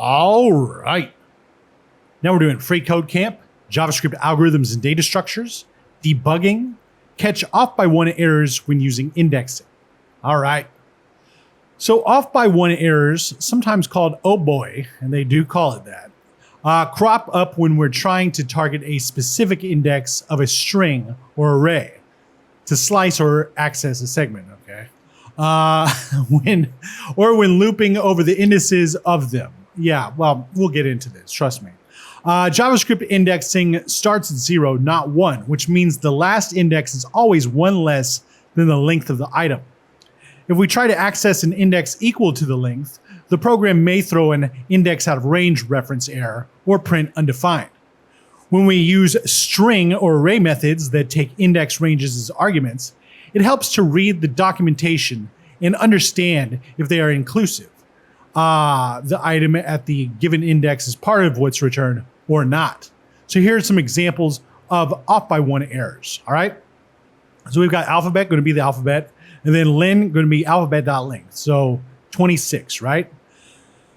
All right. Now we're doing FreeCodeCamp, JavaScript algorithms and data structures, debugging, catch off by one errors when using indexing. All right. So off by one errors, sometimes called OBOE, and they do call it that, crop up when we're trying to target a specific index of a string or array to slice or access a segment, okay? When looping over the indices of them. Yeah, well, we'll get into this, trust me. JavaScript indexing starts at 0, not 1, which means the last index is always one less than the length of the item. If we try to access an index equal to the length, the program may throw an index out of range reference error or print undefined. When we use string or array methods that take index ranges as arguments, it helps to read the documentation and understand if they are inclusive. The item at the given index is part of what's returned or not. So here are some examples of off by one errors, all right? So we've got alphabet going to be the alphabet, and then len going to be alphabet.length, so 26, right?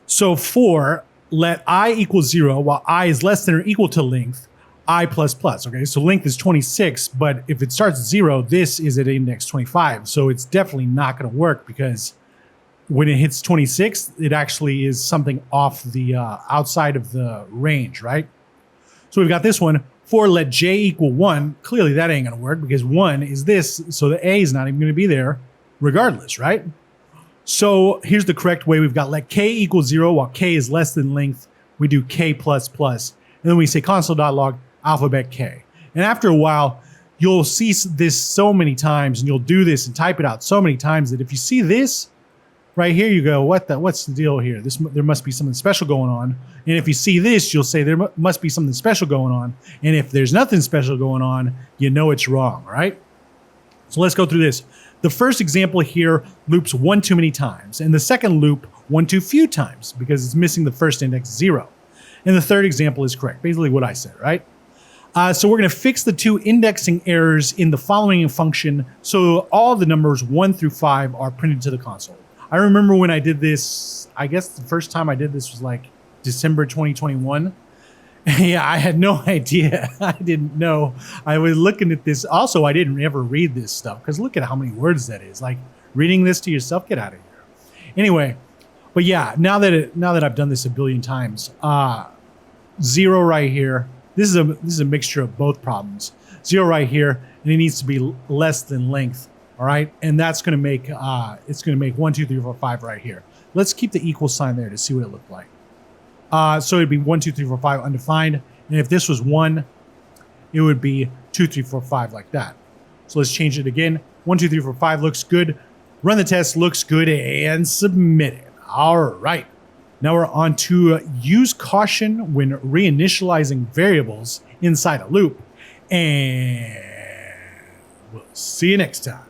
So for let I equal 0, while I is less than or equal to length, I plus plus, okay? So length is 26, but if it starts at 0, this is at index 25, so it's definitely not going to work because when it hits 26, it actually is something off the outside of the range, right? So we've got this one, for let j equal 1, clearly that ain't gonna work because 1 is this, so the a is not even gonna be there regardless, right? So here's the correct way. We've got let k equal 0, while k is less than length, we do k plus plus, and then we say console.log alphabet k. And after a while, you'll see this so many times, and you'll do this and type it out so many times that if you see this, right here, you go, what's the deal here? There must be something special going on. And if you see this, you'll say there must be something special going on. And if there's nothing special going on, you know it's wrong, right? So let's go through this. The first example here loops 1 too many times. And the second loop 1 too few times because it's missing the first index 0. And the third example is correct, basically what I said, right? So we're going to fix the 2 indexing errors in the following function so all the numbers 1 through 5 are printed to the console. I remember when I did this, I guess the first time I did this was like December 2021. Yeah, I had no idea. I didn't know. I was looking at this. Also, I didn't ever read this stuff because look at how many words that is. Like reading this to yourself, get out of here. Anyway, but yeah, now that I've done this a billion times, 0 right here. This is a mixture of both problems. 0 right here, and it needs to be less than length. All right, and that's going to make it's going to make 1, 2, 3, 4, 5 right here. Let's keep the equal sign there to see what it looked like. So it'd be 1, 2, 3, 4, 5 undefined, and if this was 1, it would be 2, 3, 4, 5 like that. So let's change it again. 1, 2, 3, 4, 5 looks good. Run the test, looks good, and submit it. All right. Now we're on to use caution when reinitializing variables inside a loop, and we'll see you next time.